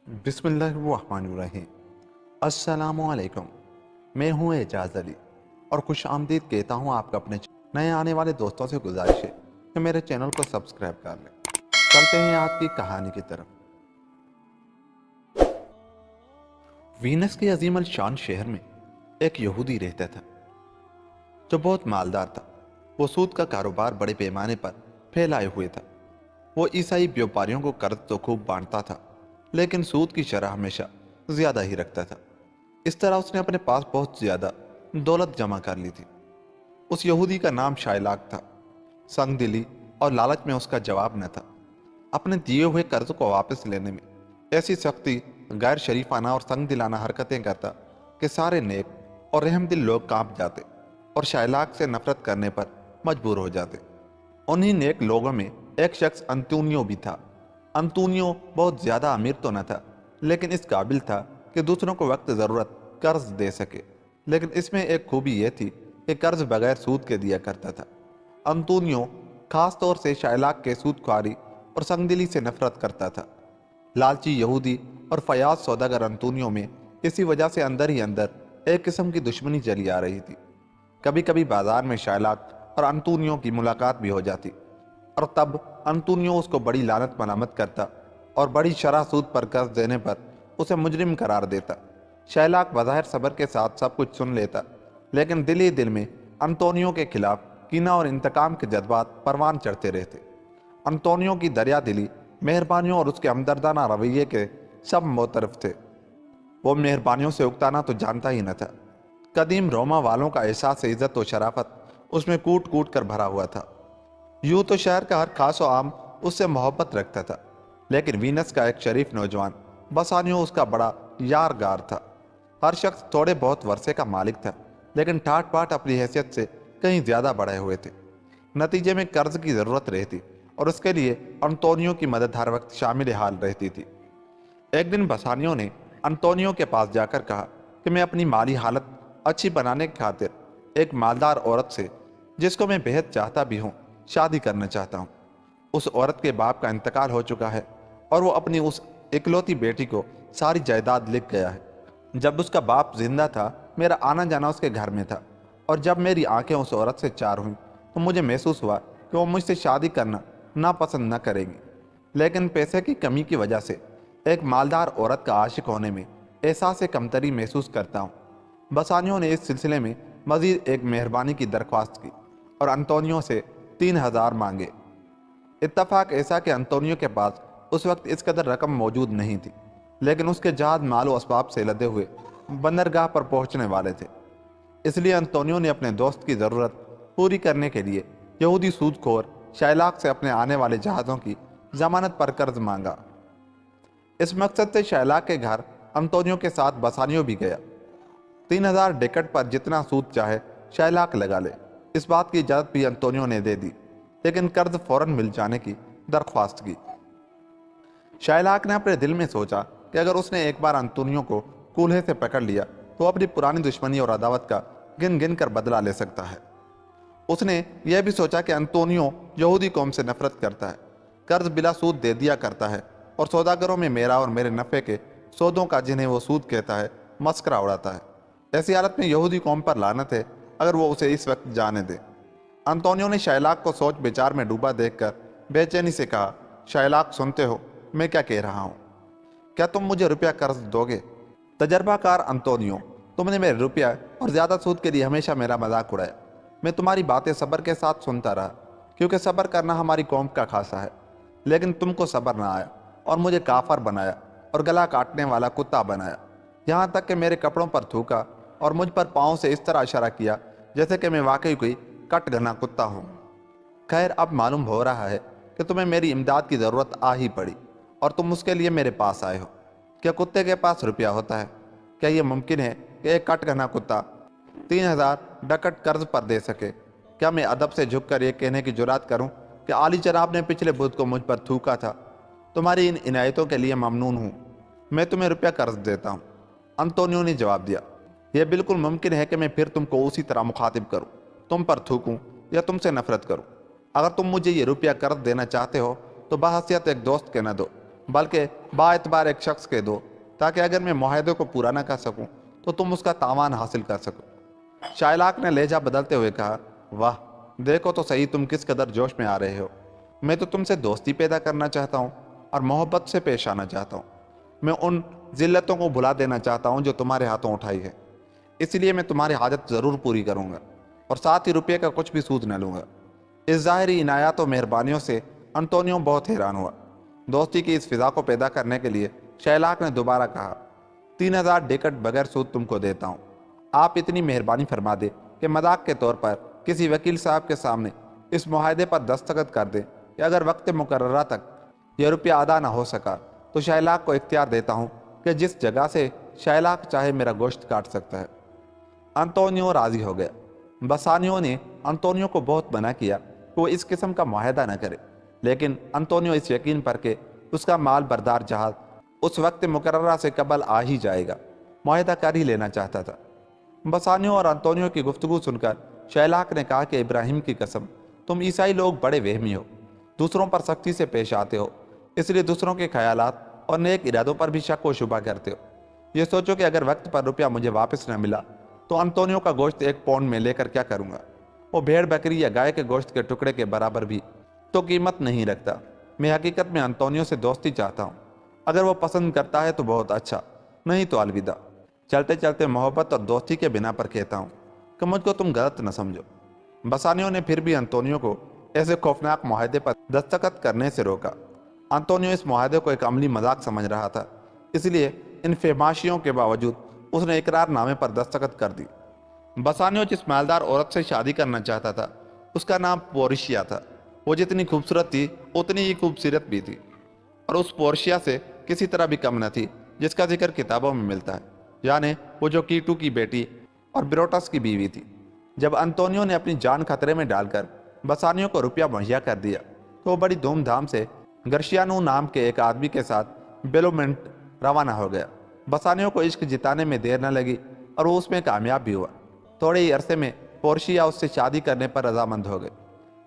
بسم اللہ الرحمن الرحیم۔ السلام علیکم، میں ہوں اعجاز علی اور خوش آمدید کہتا ہوں آپ کا اپنے نئے آنے والے دوستوں سے گزارش ہے کہ میرے چینل کو سبسکرائب کر لیں۔ چلتے ہیں آج کی کہانی کی طرف۔ وینس کے عظیم الشان شہر میں ایک یہودی رہتا تھا جو بہت مالدار تھا۔ وہ سود کا کاروبار بڑے پیمانے پر پھیلائے ہوئے تھا۔ وہ عیسائی بیوپاریوں کو قرض تو خوب بانٹتا تھا، لیکن سود کی شرح ہمیشہ زیادہ ہی رکھتا تھا۔ اس طرح اس نے اپنے پاس بہت زیادہ دولت جمع کر لی تھی۔ اس یہودی کا نام شائلاک تھا۔ سنگ دلی اور لالچ میں اس کا جواب نہ تھا۔ اپنے دیے ہوئے قرض کو واپس لینے میں ایسی سختی، غیر شریفانہ اور سنگ دلانہ حرکتیں کرتا کہ سارے نیک اور رحم دل لوگ کانپ جاتے اور شائلاک سے نفرت کرنے پر مجبور ہو جاتے۔ انہی نیک لوگوں میں ایک شخص انتونیو بھی تھا۔ انتونیو بہت زیادہ امیر تو نہ تھا، لیکن اس قابل تھا کہ دوسروں کو وقت ضرورت قرض دے سکے۔ لیکن اس میں ایک خوبی یہ تھی کہ قرض بغیر سود کے دیا کرتا تھا۔ انتونیو خاص طور سے شائلاک کے سود خواری اور سنگدلی سے نفرت کرتا تھا۔ لالچی یہودی اور فیاض سوداگر انتونیو میں اسی وجہ سے اندر ہی اندر ایک قسم کی دشمنی چلی آ رہی تھی۔ کبھی کبھی بازار میں شائلاک اور انتونیو کی ملاقات بھی ہو جاتی اور تب انتونیو اس کو بڑی لعنت ملامت کرتا اور بڑی شرح سود پر قرض دینے پر اسے مجرم قرار دیتا۔ شائلاک بظاہر صبر کے ساتھ سب کچھ سن لیتا، لیکن دل ہی دل میں انتونیو کے خلاف کینہ اور انتقام کے جذبات پروان چڑھتے رہتے۔ انتونیو کی دریا دلی، مہربانیوں اور اس کے ہمدردانہ رویے کے سب موترف تھے۔ وہ مہربانیوں سے اکتانا تو جانتا ہی نہ تھا۔ قدیم روما والوں کا احساس عزت و شرافت اس میں کوٹ کوٹ کر بھرا ہوا تھا۔ یوں تو شہر کا ہر خاص و عام اس سے محبت رکھتا تھا، لیکن وینس کا ایک شریف نوجوان بسانیو اس کا بڑا یارگار تھا۔ ہر شخص تھوڑے بہت ورثے کا مالک تھا، لیکن ٹھاٹ پاٹ اپنی حیثیت سے کہیں زیادہ بڑھے ہوئے تھے۔ نتیجے میں قرض کی ضرورت رہتی اور اس کے لیے انتونیو کی مدد ہر وقت شامل حال رہتی تھی۔ ایک دن بسانیو نے انتونیو کے پاس جا کر کہا کہ میں اپنی مالی حالت اچھی بنانے کی خاطر ایک مالدار عورت سے، جس کو میں بہت چاہتا بھی ہوں، شادی کرنا چاہتا ہوں۔ اس عورت کے باپ کا انتقال ہو چکا ہے اور وہ اپنی اس اکلوتی بیٹی کو ساری جائیداد لکھ گیا ہے۔ جب اس کا باپ زندہ تھا، میرا آنا جانا اس کے گھر میں تھا، اور جب میری آنکھیں اس عورت سے چار ہوئیں تو مجھے محسوس ہوا کہ وہ مجھ سے شادی کرنا ناپسند نہ کرے گی، لیکن پیسے کی کمی کی وجہ سے ایک مالدار عورت کا عاشق ہونے میں احساس کمتری محسوس کرتا ہوں۔ بسانیو نے اس سلسلے میں مزید ایک مہربانی کی درخواست کی اور انتونیو سے 3000 مانگے۔ اتفاق ایسا کہ انتونیو کے پاس اس وقت اس قدر رقم موجود نہیں تھی، لیکن اس کے جہاز مال و اسباب سے لدے ہوئے بندرگاہ پر پہنچنے والے تھے۔ اس لیے انتونیو نے اپنے دوست کی ضرورت پوری کرنے کے لیے یہودی سود خور شائلاک سے اپنے آنے والے جہازوں کی ضمانت پر قرض مانگا۔ اس مقصد سے شائلاک کے گھر انتونیو کے ساتھ بسانیو بھی گیا۔ 3000 ڈیکٹ پر جتنا سود چاہے شائلاک لگا لے، اس بات کی اجازت بھی انتونیو نے دے دی، لیکن قرض فوراً مل جانے کی درخواست کی۔ شائلاک نے اپنے دل میں سوچا کہ اگر اس نے ایک بار انتونیو کو کولہے سے پکڑ لیا تو اپنی پرانی دشمنی اور عداوت کا گن گن کر بدلہ لے سکتا ہے۔ اس نے یہ بھی سوچا کہ انتونیو یہودی قوم سے نفرت کرتا ہے، قرض بلا سود دے دیا کرتا ہے اور سوداگروں میں میرا اور میرے نفع کے سودوں کا، جنہیں وہ سود کہتا ہے، مسخرہ اڑاتا ہے۔ ایسی حالت میں یہودی قوم پر لعنت ہے اگر وہ اسے اس وقت جانے دے۔ انتونیو نے شائلاک کو سوچ بچار میں ڈوبا دیکھ کر بے چینی سے کہا، شائلاک سنتے ہو میں کیا کہہ رہا ہوں؟ کیا تم مجھے روپیہ قرض دو گے؟ تجربہ کار انتونیو، تم نے میرے روپیہ اور زیادہ سود کے لیے ہمیشہ میرا مذاق اڑایا۔ میں تمہاری باتیں صبر کے ساتھ سنتا رہا، کیونکہ صبر کرنا ہماری قوم کا خاصہ ہے، لیکن تم کو صبر نہ آیا اور مجھے کافر بنایا اور گلا کاٹنے والا کتا بنایا، یہاں تک کہ میرے کپڑوں پر تھوکا اور مجھ پر پاؤں سے اس طرح اشارہ کیا جیسے کہ میں واقعی کوئی کٹ گھنا کتا ہوں۔ خیر، اب معلوم ہو رہا ہے کہ تمہیں میری امداد کی ضرورت آ ہی پڑی اور تم اس کے لیے میرے پاس آئے ہو۔ کیا کتے کے پاس روپیہ ہوتا ہے؟ کیا یہ ممکن ہے کہ ایک کٹ گھنا کتا 3000 ڈکٹ قرض پر دے سکے؟ کیا میں ادب سے جھک کر یہ کہنے کی جرات کروں کہ عالی جناب نے پچھلے بدھ کو مجھ پر تھوکا تھا؟ تمہاری ان عنایتوں کے لیے ممنون ہوں، میں تمہیں روپیہ قرض دیتا ہوں۔ انتونیو نے جواب دیا، یہ بالکل ممکن ہے کہ میں پھر تم کو اسی طرح مخاطب کروں، تم پر تھوکوں یا تم سے نفرت کروں۔ اگر تم مجھے یہ روپیہ قرض دینا چاہتے ہو تو بحیثیت ایک دوست کے نہ دو، بلکہ با اعتبار ایک شخص کے دو، تاکہ اگر میں معاہدے کو پورا نہ کر سکوں تو تم اس کا تاوان حاصل کر سکو۔ شائلاک نے لہجہ بدلتے ہوئے کہا، واہ، دیکھو تو صحیح تم کس قدر جوش میں آ رہے ہو۔ میں تو تم سے دوستی پیدا کرنا چاہتا ہوں اور محبت سے پیش آنا چاہتا ہوں۔ میں ان ذلتوں کو بھلا دینا چاہتا ہوں جو تمہارے ہاتھوں اٹھائی ہے، اس لیے میں تمہاری حاجت ضرور پوری کروں گا اور ساتھ ہی روپے کا کچھ بھی سود نہ لوں گا۔ اس ظاہری عنایات و مہربانیوں سے انطونیو بہت حیران ہوا۔ دوستی کی اس فضا کو پیدا کرنے کے لیے شائلاک نے دوبارہ کہا، 3000 ڈیکٹ بغیر سود تم کو دیتا ہوں۔ آپ اتنی مہربانی فرما دے کہ مذاق کے طور پر کسی وکیل صاحب کے سامنے اس معاہدے پر دستخط کر دیں کہ اگر وقت مقررہ تک یہ روپیہ ادا نہ ہو سکا تو شائلاک کو اختیار دیتا ہوں کہ جس جگہ سے شائلاک چاہے میرا گوشت کاٹ سکتا ہے۔ انطونیو راضی ہو گیا۔ بسانیو نے انطونیو کو بہت منع کیا کہ وہ اس قسم کا معاہدہ نہ کرے، لیکن انطونیو اس یقین پر کہ اس کا مال بردار جہاز اس وقت مقررہ سے قبل آ ہی جائے گا، معاہدہ کر ہی لینا چاہتا تھا۔ بسانیو اور انطونیو کی گفتگو سن کر شائلاک نے کہا کہ ابراہیم کی قسم، تم عیسائی لوگ بڑے وہمی ہو، دوسروں پر سختی سے پیش آتے ہو، اس لیے دوسروں کے خیالات اور نیک ارادوں پر بھی شک و شبہ کرتے ہو۔ یہ سوچو کہ اگر وقت پر روپیہ مجھے واپس نہ ملا تو انطونیو کا گوشت 1 پاؤنڈ میں لے کر کیا کروں گا؟ وہ بھیڑ بکری یا گائے کے گوشت کے ٹکڑے کے برابر بھی تو قیمت نہیں رکھتا۔ میں حقیقت میں انطونیو سے دوستی چاہتا ہوں، اگر وہ پسند کرتا ہے تو بہت اچھا، نہیں تو الوداع۔ چلتے چلتے محبت اور دوستی کے بنا پر کہتا ہوں کہ مجھ کو تم غلط نہ سمجھو۔ بسانیو نے پھر بھی انطونیو کو ایسے خوفناک معاہدے پر دستخط کرنے سے روکا۔ انطونیو اس معاہدے کو ایک عملی مذاق سمجھ رہا تھا، اس لیے ان فحاشیوں کے باوجود اس نے اقرار نامے پر دستخط کر دی۔ بسانیو جس مالدار عورت سے شادی کرنا چاہتا تھا اس کا نام پورشیا تھا۔ وہ جتنی خوبصورت تھی اتنی ہی خوبصورت بھی تھی، اور اس پورشیا سے کسی طرح بھی کم نہ تھی جس کا ذکر کتابوں میں ملتا ہے، یعنی وہ جو کیٹو کی بیٹی اور بروٹس کی بیوی تھی۔ جب انطونیو نے اپنی جان خطرے میں ڈال کر بسانیو کو روپیہ مہیا کر دیا تو وہ بڑی دھوم دھام سے گرشیانو نام کے ایک آدمی کے ساتھ بیلومنٹ روانہ ہو گیا۔ بسانیو کو عشق جتانے میں دیر نہ لگی اور وہ اس میں کامیاب بھی ہوا۔ تھوڑے ہی عرصے میں پورشیا اس سے شادی کرنے پر رضامند ہو گئے۔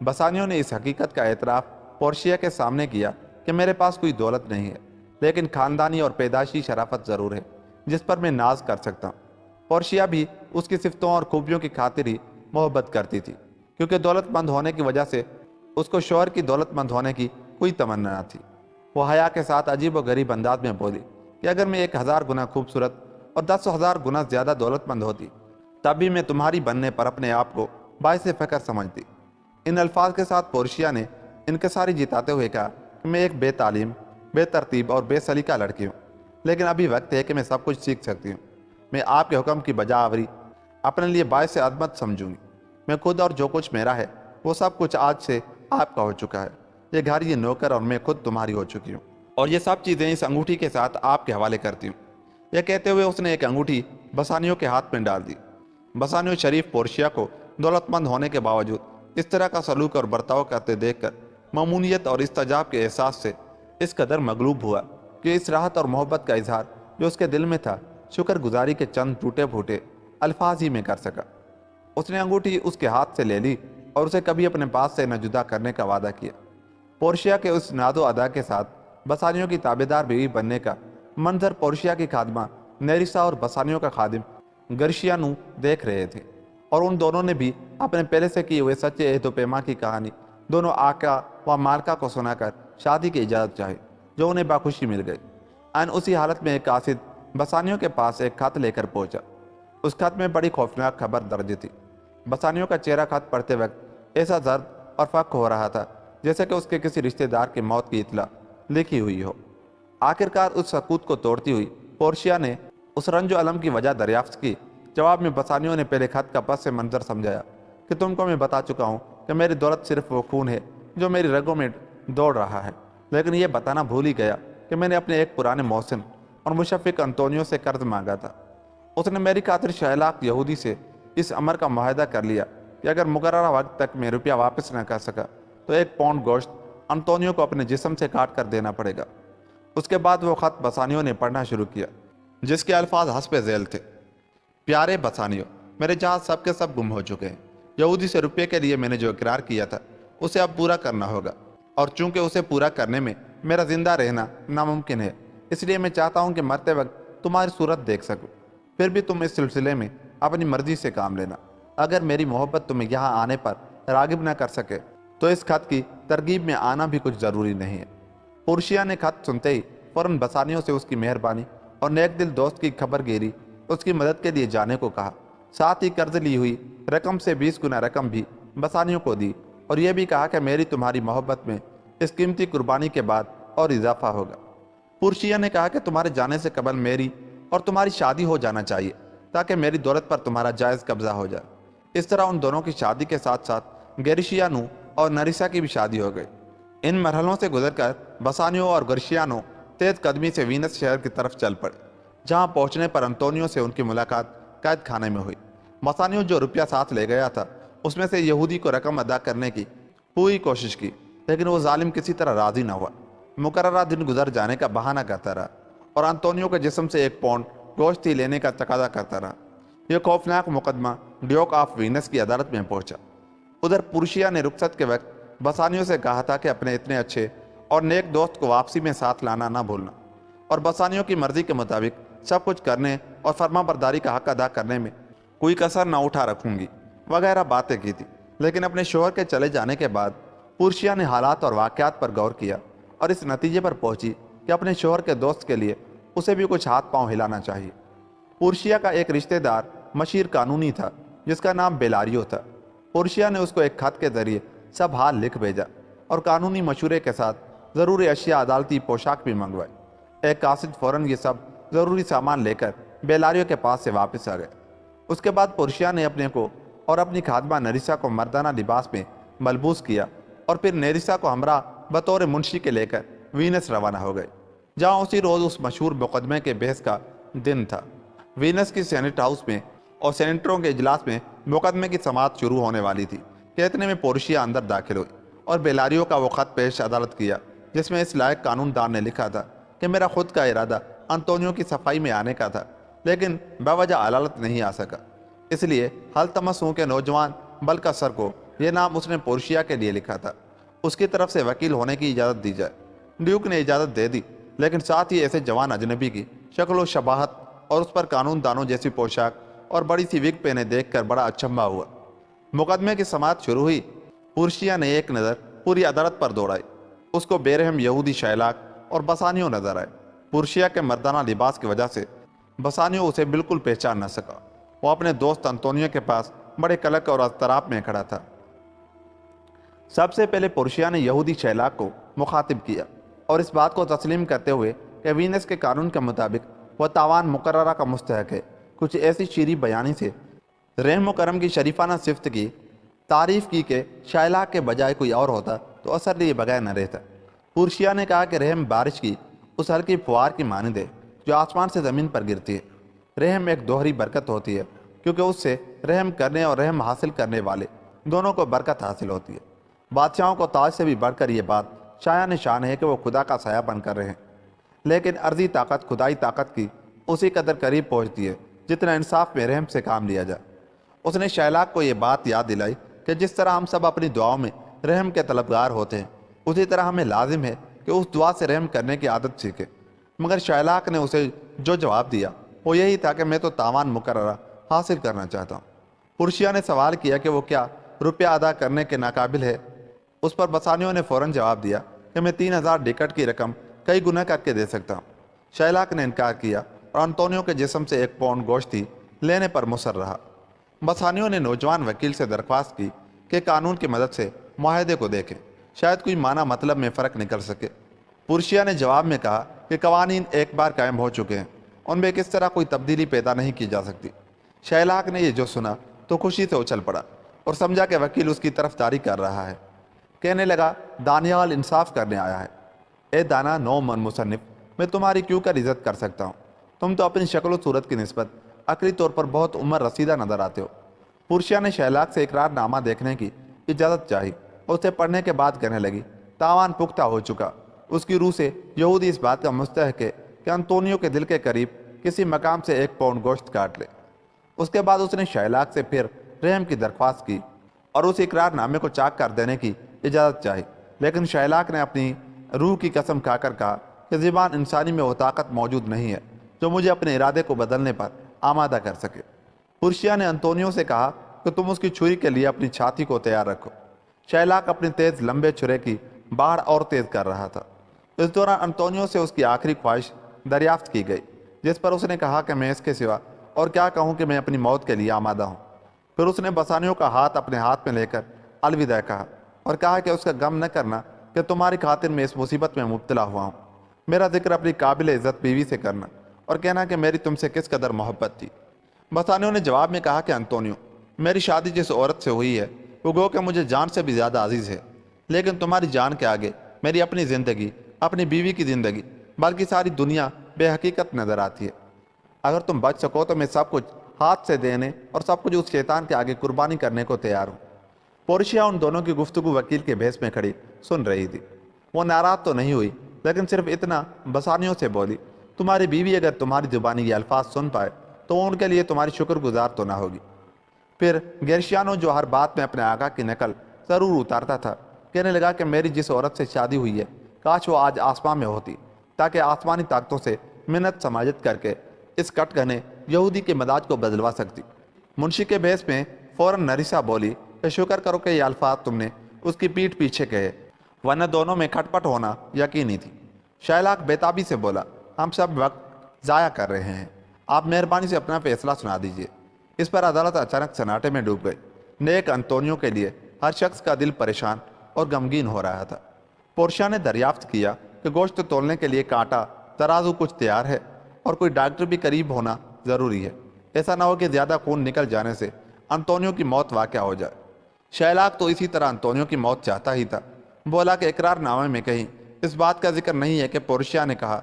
بسانیو نے اس حقیقت کا اعتراف پورشیا کے سامنے کیا کہ میرے پاس کوئی دولت نہیں ہے، لیکن خاندانی اور پیدائشی شرافت ضرور ہے جس پر میں ناز کر سکتا ہوں۔ پورشیا بھی اس کی صفتوں اور خوبیوں کی خاطر ہی محبت کرتی تھی، کیونکہ دولت مند ہونے کی وجہ سے اس کو شوہر کی دولت مند ہونے کی کوئی تمنا نہ تھی۔ وہ حیا کے ساتھ عجیب و غریب انداز میں بولی کہ اگر میں 1000 گنا خوبصورت اور 10,000 گنا زیادہ دولت مند ہوتی تب بھی میں تمہاری بننے پر اپنے آپ کو باعث فخر سمجھتی۔ ان الفاظ کے ساتھ پورشیا نے انکساری جتاتے ہوئے کہا کہ میں ایک بے تعلیم، بے ترتیب اور بے سلیقہ لڑکی ہوں، لیکن ابھی وقت ہے کہ میں سب کچھ سیکھ سکتی ہوں۔ میں آپ کے حکم کی بجا آوری اپنے لیے باعث عظمت سمجھوں گی۔ میں خود اور جو کچھ میرا ہے وہ سب کچھ آج سے آپ کا ہو چکا ہے۔ یہ گھر، یہ نوکر اور میں خود تمہاری ہو چکی ہوں، اور یہ سب چیزیں اس انگوٹھی کے ساتھ آپ کے حوالے کرتی ہوں۔ یہ کہتے ہوئے اس نے ایک انگوٹھی بسانیو کے ہاتھ میں ڈال دی۔ بسانیو شریف پورشیا کو دولت مند ہونے کے باوجود اس طرح کا سلوک اور برتاؤ کرتے دیکھ کر ممنونیت اور استجاب کے احساس سے اس قدر مغلوب ہوا کہ اس راحت اور محبت کا اظہار جو اس کے دل میں تھا شکر گزاری کے چند ٹوٹے پھوٹے الفاظ ہی میں کر سکا۔ اس نے انگوٹھی اس کے ہاتھ سے لے لی اور اسے کبھی اپنے پاس سے نہ جدا کرنے کا وعدہ کیا۔ پورشیا کے اس ناد و ادا کے ساتھ بسانیو کی تابعدار بیوی بننے کا منظر پورشیا کی خادمہ نیریسا اور بسانیو کا خادم گرشیانو دیکھ رہے تھے، اور ان دونوں نے بھی اپنے پہلے سے کیے ہوئے سچے عہد و پیما کی کہانی دونوں آقا و مالکہ کو سنا کر شادی کی اجازت چاہی، جو انہیں باخوشی مل گئی۔ اسی حالت میں ایک قاصد بسانیو کے پاس ایک خط لے کر پہنچا۔ اس خط میں بڑی خوفناک خبر درج تھی۔ بسانیو کا چہرہ خط پڑھتے وقت ایسا زرد اور فک ہو رہا تھا جیسے کہ اس کے کسی رشتہ دار کی موت کی اطلاع لکھی ہوئی ہو۔ آخرکار اس سکوت کو توڑتی ہوئی پورشیا نے اس رنج و الم کی وجہ دریافت کی۔ جواب میں بسانیو نے پہلے خط کا پس منظر سمجھایا کہ تم کو میں بتا چکا ہوں کہ میری دولت صرف وہ خون ہے جو میری رگوں میں دوڑ رہا ہے، لیکن یہ بتانا بھول ہی گیا کہ میں نے اپنے ایک پرانے محسن اور مشفق انطونیو سے قرض مانگا تھا۔ اس نے میری خاطر شائلاک یہودی سے اس امر کا معاہدہ کر لیا کہ اگر مقررہ وقت تک میں روپیہ واپس نہ کر سکا تو 1 پاؤنڈ گوشت انطونیو کو اپنے جسم سے کاٹ کر دینا پڑے گا۔ اس کے بعد وہ خط بسانیو نے پڑھنا شروع کیا، جس کے الفاظ حسب ذیل تھے۔ پیارے بسانیو، میرے جہاز سب کے سب گم ہو چکے ہیں۔ یہودی سے روپے کے لیے میں نے جو اقرار کیا تھا اسے اب پورا کرنا ہوگا، اور چونکہ اسے پورا کرنے میں میرا زندہ رہنا ناممکن ہے، اس لیے میں چاہتا ہوں کہ مرتے وقت تمہاری صورت دیکھ سکوں۔ پھر بھی تم اس سلسلے میں اپنی مرضی سے کام لینا۔ اگر میری محبت تمہیں یہاں آنے پر راغب نہ کر سکے تو اس خط کی ترغیب میں آنا بھی کچھ ضروری نہیں ہے۔ پورشیا نے خط سنتے ہی فوراً بسانیوں سے اس کی مہربانی اور نیک دل دوست کی خبر گیری اس کی مدد کے لیے جانے کو کہا۔ ساتھ ہی قرض لی ہوئی رقم سے 20 گنا رقم بھی بسانیوں کو دی اور یہ بھی کہا کہ میری تمہاری محبت میں اس قیمتی قربانی کے بعد اور اضافہ ہوگا۔ پورشیا نے کہا کہ تمہارے جانے سے قبل میری اور تمہاری شادی ہو جانا چاہیے تاکہ میری دولت پر تمہارا جائز قبضہ ہو جائے۔ اس طرح ان دونوں کی شادی کے ساتھ ساتھ گیریشیانو اور نریسا کی بھی شادی ہو گئی۔ ان مرحلوں سے گزر کر بسانیو اور گرشیانو تیز قدمی سے وینس شہر کی طرف چل پڑے، جہاں پہنچنے پر انطونیو سے ان کی ملاقات قید خانے میں ہوئی۔ بسانیو جو روپیہ ساتھ لے گیا تھا اس میں سے یہودی کو رقم ادا کرنے کی پوری کوشش کی، لیکن وہ ظالم کسی طرح راضی نہ ہوا۔ مقررہ دن گزر جانے کا بہانہ کرتا رہا اور انطونیو کے جسم سے 1 پاؤنڈ گوشت ہی لینے کا تقاضا کرتا رہا۔ یہ خوفناک مقدمہ ڈیوک آف وینس کی عدالت میں پہنچا۔ ادھر پورشیا نے رخصت کے وقت بسانیو سے کہا تھا کہ اپنے اتنے اچھے اور نیک دوست کو واپسی میں ساتھ لانا نہ بھولنا، اور بسانیو کی مرضی کے مطابق سب کچھ کرنے اور فرما برداری کا حق ادا کرنے میں کوئی کسر نہ اٹھا رکھوں گی وغیرہ باتیں کی تھی۔ لیکن اپنے شوہر کے چلے جانے کے بعد پورشیا نے حالات اور واقعات پر غور کیا اور اس نتیجے پر پہنچی کہ اپنے شوہر کے دوست کے لیے اسے بھی کچھ ہاتھ پاؤں ہلانا چاہیے۔ پورشیا کا ایک رشتہ دار مشیر قانونی تھا جس کا نام بیلاریو تھا۔ پورشیا نے اس کو ایک خط کے ذریعے سب حال لکھ بھیجا اور قانونی مشورے کے ساتھ ضروری اشیاء عدالتی پوشاک بھی منگوائے۔ ایک قاصد فوراً یہ سب ضروری سامان لے کر بیلاریو کے پاس سے واپس آ گئے۔ اس کے بعد پورشیا نے اپنے کو اور اپنی خادمہ نریسا کو مردانہ لباس میں ملبوس کیا اور پھر نریسا کو ہمراہ بطور منشی کے لے کر وینس روانہ ہو گئے، جہاں اسی روز اس مشہور مقدمے کے بحث کا دن تھا۔ وینس کی سینٹ ہاؤس میں اور سینیٹروں کے اجلاس میں مقدمے کی سماعت شروع ہونے والی تھی کہ اتنے میں پورشیا اندر داخل ہوئی اور بیلاریو کا وہ خط پیش عدالت کیا جس میں اس لائق قانون دان نے لکھا تھا کہ میرا خود کا ارادہ انطونیو کی صفائی میں آنے کا تھا، لیکن بوجہ عدالت نہیں آ سکا۔ اس لیے حل تمس ہوں کہ نوجوان بلکسر کو یہ نام اس نے پورشیا کے لیے لکھا تھا، اس کی طرف سے وکیل ہونے کی اجازت دی جائے۔ ڈیوک نے اجازت دے دی، لیکن ساتھ ہی ایسے جوان اجنبی کی شکل و شباہت اور اس پر قانون دانوں جیسی پوشاک اور بڑی سی وگ پہنے دیکھ کر بڑا اچنبھا ہوا۔ مقدمے کی سماعت شروع ہوئی۔ پورشیا نے ایک نظر پوری عدالت پر دوڑائی۔ اس کو بے رحم یہودی شیلاک اور بسانیو نظر آئے۔ پورشیا کے مردانہ لباس کی وجہ سے بسانیو اسے بالکل پہچان نہ سکا۔ وہ اپنے دوست انطونیو کے پاس بڑے قلق اور اضطراب میں کھڑا تھا۔ سب سے پہلے پورشیا نے یہودی شیلاک کو مخاطب کیا اور اس بات کو تسلیم کرتے ہوئے کہ وینس کے قانون کے مطابق وہ تاوان مقررہ کا مستحق ہے، کچھ ایسی شیریں بیانی سے رحم و کرم کی شریفانہ صفت کی تعریف کی کہ شیلاک کے بجائے کوئی اور ہوتا تو اثر لیے بغیر نہ رہتا۔ پورشیا نے کہا کہ رحم بارش کی اس ہلکی فوار کی مانند ہے جو آسمان سے زمین پر گرتی ہے۔ رحم ایک دوہری برکت ہوتی ہے کیونکہ اس سے رحم کرنے اور رحم حاصل کرنے والے دونوں کو برکت حاصل ہوتی ہے۔ بادشاہوں کو تاج سے بھی بڑھ کر یہ بات شایان شان ہے کہ وہ خدا کا سایہ بن کر رہیں، لیکن ارضی طاقت خدائی طاقت کی اسی قدر قریب پہنچتی ہے جتنا انصاف میں رحم سے کام لیا جائے۔ اس نے شیلاک کو یہ بات یاد دلائی کہ جس طرح ہم سب اپنی دعاؤں میں رحم کے طلبگار ہوتے ہیں، اسی طرح ہمیں لازم ہے کہ اس دعا سے رحم کرنے کی عادت سیکھیں۔ مگر شیلاک نے اسے جو جواب دیا وہ یہی تھا کہ میں تو تاوان مقررہ حاصل کرنا چاہتا ہوں۔ پورشیا نے سوال کیا کہ وہ کیا روپیہ ادا کرنے کے ناقابل ہے؟ اس پر بسانیو نے فوراً جواب دیا کہ میں 3000 ڈکٹ کی رقم کئی گنا کر کے دے سکتا ہوں۔ شیلاک نے انکار کیا اور انطونیو کے جسم سے 1 پاؤنڈ گوشت ہی لینے پر مصر رہا۔ بسانیو نے نوجوان وکیل سے درخواست کی کہ قانون کی مدد سے معاہدے کو دیکھیں، شاید کوئی معنی مطلب میں فرق نکل سکے۔ پورشیا نے جواب میں کہا کہ قوانین ایک بار قائم ہو چکے ہیں، ان میں کس طرح کوئی تبدیلی پیدا نہیں کی جا سکتی۔ شیلاک نے یہ جو سنا تو خوشی سے اچھل پڑا اور سمجھا کہ وکیل اس کی طرفداری کر رہا ہے۔ کہنے لگا، دانیال انصاف کرنے آیا ہے۔ اے دانا نو من مصنف، میں تمہاری کیوں کر عزت کر سکتا ہوں؟ تم تو اپنی شکل و صورت کی نسبت عقلی طور پر بہت عمر رسیدہ نظر آتے ہو۔ پورشیا نے شیلاک سے اقرار نامہ دیکھنے کی اجازت چاہی، اسے پڑھنے کے بعد کہنے لگی، تاوان پختہ ہو چکا۔ اس کی روح سے یہودی اس بات کا مستحق ہے کہ انطونیو کے دل کے قریب کسی مقام سے 1 پاؤنڈ گوشت کاٹ لے۔ اس کے بعد اس نے شیلاک سے پھر رحم کی درخواست کی اور اس اقرار نامے کو چاک کر دینے کی اجازت چاہی، لیکن شیلاک نے اپنی روح کی قسم کھا کر کہا کہ زبان انسانی میں وہ طاقت موجود نہیں ہے جو مجھے اپنے ارادے کو بدلنے پر آمادہ کر سکے۔ پورشیا نے انطونیو سے کہا کہ تم اس کی چھری کے لیے اپنی چھاتی کو تیار رکھو۔ شائلاک اپنی تیز لمبے چھرے کی باڑ اور تیز کر رہا تھا۔ اس دوران انطونیو سے اس کی آخری خواہش دریافت کی گئی، جس پر اس نے کہا کہ میں اس کے سوا اور کیا کہوں کہ میں اپنی موت کے لیے آمادہ ہوں۔ پھر اس نے بسانیوں کا ہاتھ اپنے ہاتھ میں لے کر الوداع کہا اور کہا کہ اس کا غم نہ کرنا کہ تمہاری خاطر میں اس مصیبت میں مبتلا ہوا ہوں۔ میرا ذکر اپنی قابل عزت بیوی سے کرنا اور کہنا کہ میری تم سے کس قدر محبت تھی۔ بسانیوں نے جواب میں کہا کہ انطونیو، میری شادی جس عورت سے ہوئی ہے وہ گو کہ مجھے جان سے بھی زیادہ عزیز ہے، لیکن تمہاری جان کے آگے میری اپنی زندگی، اپنی بیوی کی زندگی، بلکہ ساری دنیا بے حقیقت نظر آتی ہے۔ اگر تم بچ سکو تو میں سب کچھ ہاتھ سے دینے اور سب کچھ اس شیطان کے آگے قربانی کرنے کو تیار ہوں۔ پورشیا ان دونوں کی گفتگو وکیل کے بھیس میں کھڑی سن رہی تھی۔ وہ ناراض تو نہیں ہوئی، لیکن صرف اتنا بسانیوں سے بولی، تمہاری بیوی اگر تمہاری زبانی یہ الفاظ سن پائے تو وہ ان کے لیے تمہاری شکر گزار تو نہ ہوگی۔ پھر گرشیانو، جو ہر بات میں اپنے آقا کی نقل ضرور اتارتا تھا، کہنے لگا کہ میری جس عورت سے شادی ہوئی ہے کاش وہ آج آسمان میں ہوتی، تاکہ آسمانی طاقتوں سے منت سماجت کر کے اس کٹ گھنے یہودی کے مزاج کو بدلوا سکتی۔ منشی کے بحث میں فوراً نریسا بولی کہ شکر کرو کہ یہ الفاظ تم نے اس کی پیٹھ پیچھے کہے، ورنہ دونوں میں کھٹ پٹ ہونا یقینی تھی۔ شائلاک بیتابی سے بولا، ہم سب وقت ضائع کر رہے ہیں، آپ مہربانی سے اپنا فیصلہ سنا دیجیے۔ اس پر عدالت اچانک سناٹے میں ڈوب گئی۔ نیک انطونیو کے لیے ہر شخص کا دل پریشان اور غمگین ہو رہا تھا۔ پورشیا نے دریافت کیا کہ گوشت تولنے کے لیے کانٹا، ترازو کچھ تیار ہے اور کوئی ڈاکٹر بھی قریب ہونا ضروری ہے، ایسا نہ ہو کہ زیادہ خون نکل جانے سے انطونیو کی موت واقع ہو جائے۔ شائلاک تو اسی طرح انطونیو کی موت چاہتا ہی تھا۔ بولا کہ اقرار نامے میں کہیں اس بات کا ذکر نہیں ہے کہ پورشیا نے کہا،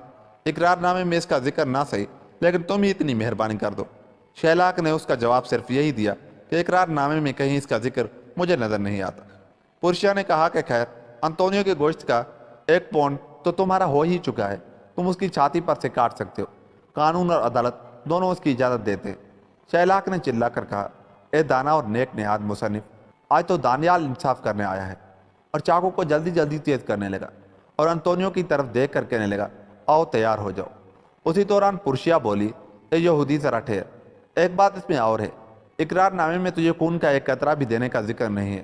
اقرار نامے میں اس کا ذکر نہ صحیح، لیکن تم ہی اتنی مہربانی کر دو۔ شائلاک نے اس کا جواب صرف یہی دیا کہ اقرار نامے میں کہیں اس کا ذکر مجھے نظر نہیں آتا۔ پورشیا نے کہا کہ خیر، انطونیو کے گوشت کا 1 پاؤنڈ تو تمہارا ہو ہی چکا ہے، تم اس کی چھاتی پر سے کاٹ سکتے ہو، قانون اور عدالت دونوں اس کی اجازت دیتے ہیں۔ شائلاک نے چلا کر کہا، اے دانا اور نیک نہاد مصنف، آج تو دانیال انصاف کرنے آیا ہے، اور چاقو کو جلدی جلدی تیز کرنے لگا اور انطونیو کی طرف دیکھ کر کہنے لگا، آؤ تیار ہو جاؤ۔ اسی دوران پورشیا بولی، اے یہودی ذرا ٹھہر، ایک بات اس میں اور ہے، اقرار نامے میں تجھے خون کا ایک قطرہ بھی دینے کا ذکر نہیں ہے،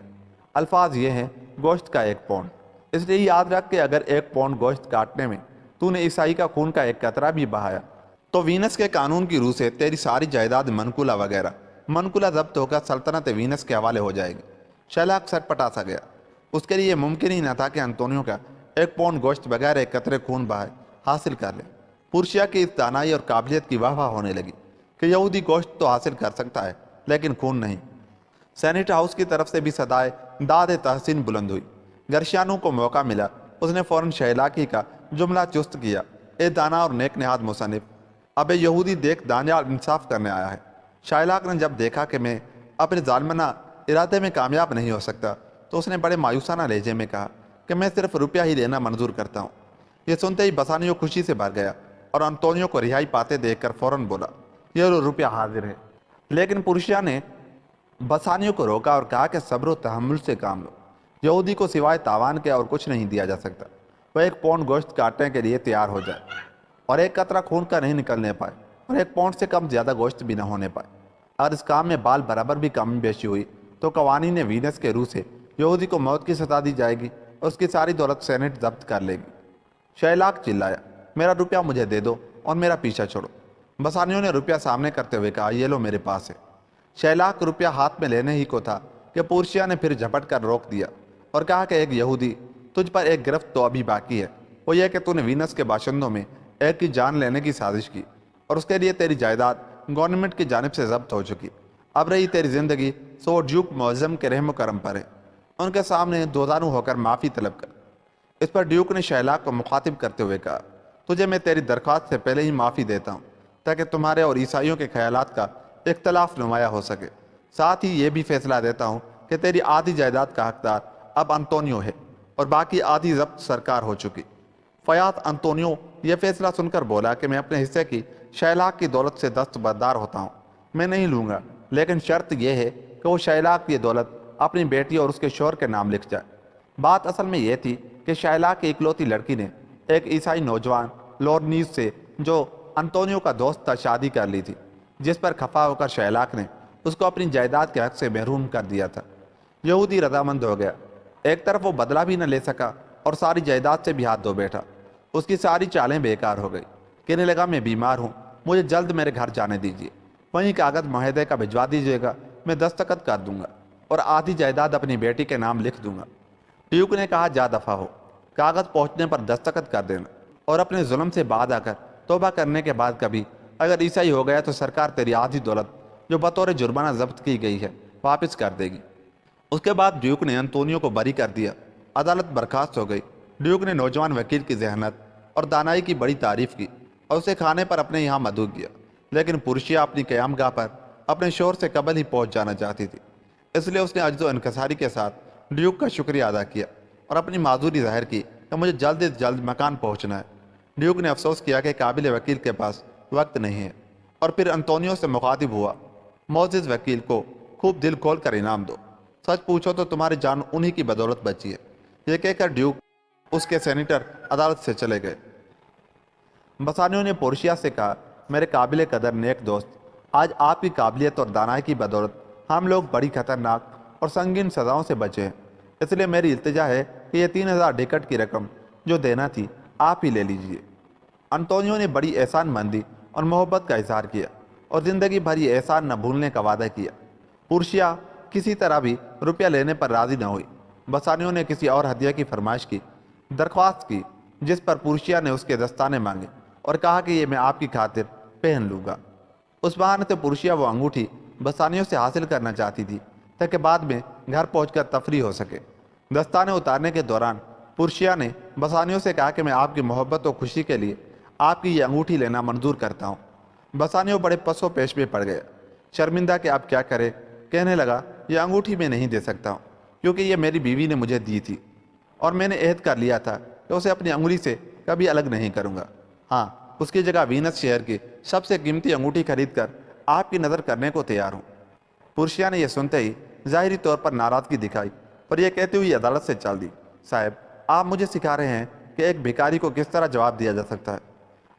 الفاظ یہ ہیں گوشت کا 1 پاؤنڈ۔ اس لیے یاد رکھ کہ اگر 1 پاؤنڈ گوشت کاٹنے میں تو نے عیسائی کا خون کا ایک قطرہ بھی بہایا تو وینس کے قانون کی روح سے تیری ساری جائیداد منقولہ وغیرہ منقولہ ضبط ہو کر سلطنت وینس کے حوالے ہو جائے گی۔ شائلاک سٹ پٹا سا گیا، اس کے لیے یہ ممکن ہی نہ تھا کہ انطونیو کا 1 پاؤنڈ گوشت بغیر ایک قطرے خون بہائے حاصل کر لے۔ پورشیا کی اس دانائی اور قابلیت کی واہ واہ ہونے لگی کہ یہودی گوشت تو حاصل کر سکتا ہے لیکن خون نہیں۔ سینٹ ہاؤس کی طرف سے بھی صدائے داد تحسین بلند ہوئی۔ گرشیانو کو موقع ملا، اس نے فوراً شائلاکی کا جملہ چست کیا، اے دانا اور نیک نہاد مصنف، اب یہودی دیکھ دانیال انصاف کرنے آیا ہے۔ شائلاک نے جب دیکھا کہ میں اپنے ظالمانہ ارادے میں کامیاب نہیں ہو سکتا تو اس نے بڑے مایوسانہ لہجے میں کہا کہ میں صرف روپیہ ہی لینا منظور کرتا ہوں۔ یہ سنتے ہی بسانیو خوشی سے بھر گیا اور انطونیو کو رہائی پاتے دیکھ کر فوراً بولا، یہ روپیہ حاضر ہے۔ لیکن پورشیا نے بسانیو کو روکا اور کہا کہ صبر و تحمل سے کام لو، یہودی کو سوائے تاوان کے اور کچھ نہیں دیا جا سکتا۔ وہ 1 پاؤنڈ گوشت کاٹنے کے لیے تیار ہو جائے اور ایک قطرہ خون کا نہیں نکلنے پائے اور 1 پاؤنڈ سے کم زیادہ گوشت بھی نہ ہونے پائے۔ اگر اس کام میں بال برابر بھی کمی بیشی ہوئی تو قوانین وینس کے روح سے یہودی کو موت کی سزا دی جائے گی اور اس کی ساری دولت سینٹ ضبط کر لے گی۔ شائلاک چلایا، میرا روپیہ مجھے دے دو اور میرا پیچھا چھوڑو۔ بسانیوں نے روپیہ سامنے کرتے ہوئے کہا، یہ لو میرے پاس ہے۔ شائلاک روپیہ ہاتھ میں لینے ہی کو تھا کہ پورشیا نے پھر جھپٹ کر روک دیا اور کہا کہ ایک یہودی، تجھ پر ایک گرفت تو ابھی باقی ہے، وہ یہ کہ تو نے وینس کے باشندوں میں ایک کی جان لینے کی سازش کی اور اس کے لیے تیری جائیداد گورنمنٹ کی جانب سے ضبط ہو چکی۔ اب رہی تیری زندگی سو ڈیوک معظم کے رحم و کرم پر ہے، ان کے سامنے دوزانو ہو کر معافی طلب کر۔ اس پر ڈیوک نے شائلاک کو مخاطب کرتے ہوئے کہا، تجھے میں تیری درخواست سے پہلے ہی معافی دیتا ہوں تاکہ تمہارے اور عیسائیوں کے خیالات کا اختلاف نمایاں ہو سکے۔ ساتھ ہی یہ بھی فیصلہ دیتا ہوں کہ تیری آدھی جائیداد کا حقدار اب انطونیو ہے اور باقی آدھی ضبط سرکار ہو چکی۔ فیاض انطونیو یہ فیصلہ سن کر بولا کہ میں اپنے حصے کی شائلاک کی دولت سے دستبردار ہوتا ہوں، میں نہیں لوں گا، لیکن شرط یہ ہے کہ وہ شائلاک کی دولت اپنی بیٹی اور اس کے شوہر کے نام لکھ جائے۔ بات اصل میں یہ تھی کہ شائلا کی اکلوتی لڑکی نے ایک عیسائی نوجوان لورنیز سے جو انطونیو کا دوست تھا شادی کر لی تھی، جس پر خفا ہو کر شائلاک نے اس کو اپنی جائیداد کے حق سے محروم کر دیا تھا۔ یہودی رضامند ہو گیا۔ ایک طرف وہ بدلہ بھی نہ لے سکا اور ساری جائیداد سے بھی ہاتھ دھو بیٹھا۔ اس کی ساری چالیں بیکار ہو گئی۔ کہنے لگا میں بیمار ہوں، مجھے جلد میرے گھر جانے دیجیے، وہیں کاغذ معاہدے کا بھجوا دیجیے گا، میں دستخط کر دوں گا اور آدھی جائیداد اپنی بیٹی کے نام لکھ دوں گا۔ ڈیوک نے کہا جا دفع ہو، کاغذ پہنچنے پر دستخط کر دینا اور اپنے ظلم سے بعد آ کر توبہ کرنے کے بعد کبھی اگر عیسائی ہو گیا تو سرکار تیری آدھی دولت جو بطور جرمانہ ضبط کی گئی ہے واپس کر دے گی۔ اس کے بعد ڈیوک نے انطونیو کو بری کر دیا۔ عدالت برخاست ہو گئی۔ ڈیوک نے نوجوان وکیل کی ذہانت اور دانائی کی بڑی تعریف کی اور اسے کھانے پر اپنے یہاں مدعو کیا، لیکن پورشیا اپنی قیام گاہ پر اپنے شوہر سے قبل ہی پہنچ جانا چاہتی تھی۔ اس لیے اس نے عجز و انکساری کے ساتھ ڈیوک کا شکریہ ادا کیا اور اپنی معذوری ظاہر کی کہ مجھے جلد از جلد مکان پہنچنا ہے۔ ڈیوک نے افسوس کیا کہ قابل وکیل کے پاس وقت نہیں ہے اور پھر انطونیو سے مخاطب ہوا، معزز وکیل کو خوب دل کھول کر انعام دو، سچ پوچھو تو تمہاری جان انہی کی بدولت بچی ہے۔ یہ کہہ کر ڈیوک اس کے سینیٹر عدالت سے چلے گئے۔ بسانیو نے پورشیا سے کہا، میرے قابل قدر نیک دوست، آج آپ کی قابلیت اور دانائی کی بدولت ہم لوگ بڑی خطرناک اور سنگین سزاؤں سے بچے ہیں، اس لیے میری التجا ہے کہ یہ 3000 ڈیکٹ کی رقم جو دینا تھی آپ ہی لے لیجئے۔ انطونیو نے بڑی احسان مندی اور محبت کا اظہار کیا اور زندگی بھر یہ احسان نہ بھولنے کا وعدہ کیا۔ پورشیا کسی طرح بھی روپیہ لینے پر راضی نہ ہوئی۔ بسانیو نے کسی اور ہدیہ کی فرمائش کی، درخواست کی، جس پر پورشیا نے اس کے دستانے مانگے اور کہا کہ یہ میں آپ کی خاطر پہن لوں گا۔ اس بہانے سے پورشیا وہ انگوٹھی بسانیو سے حاصل کرنا چاہتی تھی تاکہ بعد میں گھر پہنچ کر تفریح ہو سکے۔ دستانے اتارنے کے دوران پورشیا نے بسانیو سے کہا کہ میں آپ کی محبت و خوشی کے لیے آپ کی یہ انگوٹھی لینا منظور کرتا ہوں۔ بسانیو بڑے پس و پیش میں پڑ گیا، شرمندہ کہ اب کیا کرے۔ کہنے لگا، یہ انگوٹھی میں نہیں دے سکتا ہوں کیونکہ یہ میری بیوی نے مجھے دی تھی اور میں نے عہد کر لیا تھا کہ اسے اپنی انگلی سے کبھی الگ نہیں کروں گا۔ ہاں، اس کی جگہ وینس شہر کی سب سے قیمتی انگوٹھی خرید کر آپ کی نظر کرنے کو تیار ہوں۔ پورشیا نے یہ سنتے ہی ظاہری طور پر ناراضگی دکھائی اور یہ کہتے ہوئے عدالت سے چل دی، صاحب آپ مجھے سکھا رہے ہیں کہ ایک بھکاری کو کس طرح جواب دیا جا سکتا ہے۔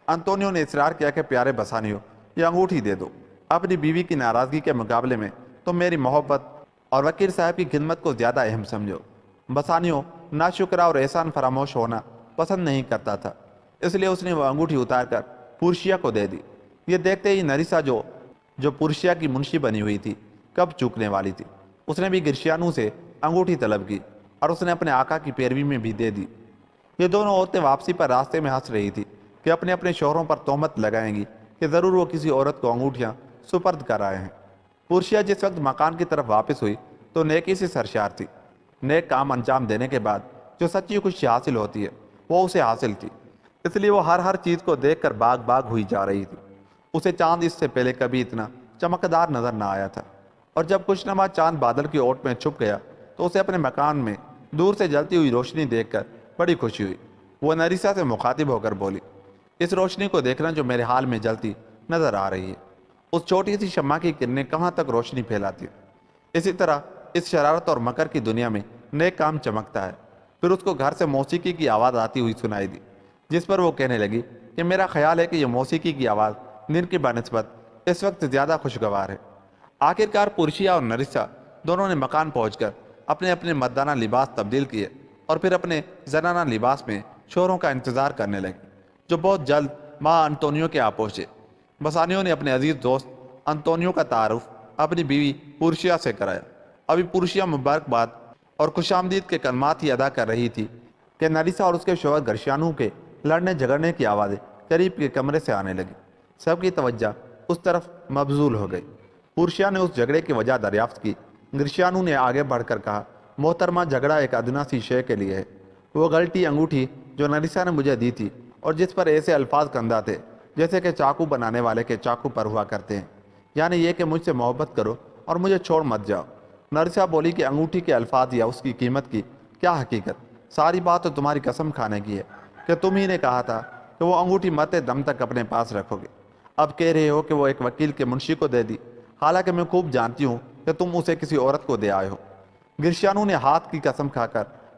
انطونیو نے اصرار کیا کہ پیارے بسانیو، یہ انگوٹھی دے دو، اپنی بیوی کی ناراضگی کے مقابلے میں تم میری محبت اور وکیل صاحب کی خدمت کو زیادہ اہم سمجھو۔ بسانیو ناشکرا اور احسان فراموش ہونا پسند نہیں کرتا تھا، اس لیے اس نے وہ انگوٹھی اتار کر پورشیا کو دے دی۔ یہ دیکھتے ہی نریسا جو پورشیا کی منشی بنی ہوئی تھی کب چوکنے والی تھی۔ اس نے بھی گرشیانو سے انگوٹھی طلب کی اور اس نے اپنے آقا کی پیروی میں بھی دے دی۔ یہ دونوں عورتیں واپسی پر راستے میں ہنس رہی تھی کہ اپنے اپنے شوہروں پر تہمت لگائیں گی کہ ضرور وہ کسی عورت کو انگوٹھیاں سپرد کر آئے ہیں۔ پورشیا جس وقت مکان کی طرف واپس ہوئی تو نیکی سے سرشار تھی۔ نیک کام انجام دینے کے بعد جو سچی خوشی حاصل ہوتی ہے وہ اسے حاصل تھی، اس لیے وہ ہر چیز کو دیکھ کر باغ باغ ہوئی جا رہی تھی۔ اسے چاند اس سے پہلے کبھی اتنا چمکدار نظر نہ آیا تھا، اور جب خوشنما چاند بادل کی اوٹ میں چھپ گیا تو اسے اپنے مکان میں دور سے جلتی ہوئی روشنی دیکھ کر بڑی خوشی ہوئی۔ وہ نریسا سے مخاطب ہو کر بولی، اس روشنی کو دیکھنا جو میرے حال میں جلتی نظر آ رہی ہے، اس چھوٹی سی شمع کی کرنیں کہاں تک روشنی پھیلاتی ہیں۔ اسی طرح اس شرارت اور مکر کی دنیا میں نیک کام چمکتا ہے۔ پھر اس کو گھر سے موسیقی کی آواز آتی ہوئی سنائی دی، جس پر وہ کہنے لگی کہ میرا خیال ہے کہ یہ موسیقی کی آواز دن کی بنسبت اس وقت زیادہ خوشگوار ہے۔ آخرکار پورشیا اور نریسا دونوں نے مکان پہنچ کر اپنے اپنے مردانہ لباس تبدیل کیے اور پھر اپنے زنانہ لباس میں شوہروں کا انتظار کرنے لگے، جو بہت جلد ماں انطونیو کے آ پہنچے۔ بسانیو نے اپنے عزیز دوست انطونیو کا تعارف اپنی بیوی پورشیا سے کرایا۔ ابھی پورشیا مبارکباد اور خوش آمدید کے کلمات ہی ادا کر رہی تھی کہ نریسا اور اس کے شوہر گرشیانو کے لڑنے جھگڑنے کی آوازیں قریب کے کمرے سے آنے لگی۔ سب کی توجہ اس طرف مبذول ہو گئی۔ پورشیا نے اس جھگڑے کی وجہ دریافت کی۔ گرشیانو نے آگے بڑھ کر کہا، محترمہ جھگڑا ایک ادنا سی شے کے لیے ہے۔ وہ غلطی انگوٹھی جو نریسا نے مجھے دی تھی اور جس پر ایسے الفاظ کندہ تھے جیسے کہ چاقو بنانے والے کے چاقو پر ہوا کرتے ہیں، یعنی یہ کہ مجھ سے محبت کرو اور مجھے چھوڑ مت جاؤ۔ نریسا بولی کہ انگوٹھی کے الفاظ یا اس کی قیمت کی کیا حقیقت، ساری بات تو تمہاری قسم کھانے کی ہے کہ تم ہی نے کہا تھا کہ وہ انگوٹھی مرتے دم تک اپنے پاس رکھو گے۔ اب کہہ رہے ہو کہ وہ ایک وکیل کے منشی کو دے دی، حالانکہ میں خوب جانتی ہوں کہ تم اسے کسی عورت کو دے آئے ہو۔ گرشیانو نے ہاتھ کی قسم کھا کر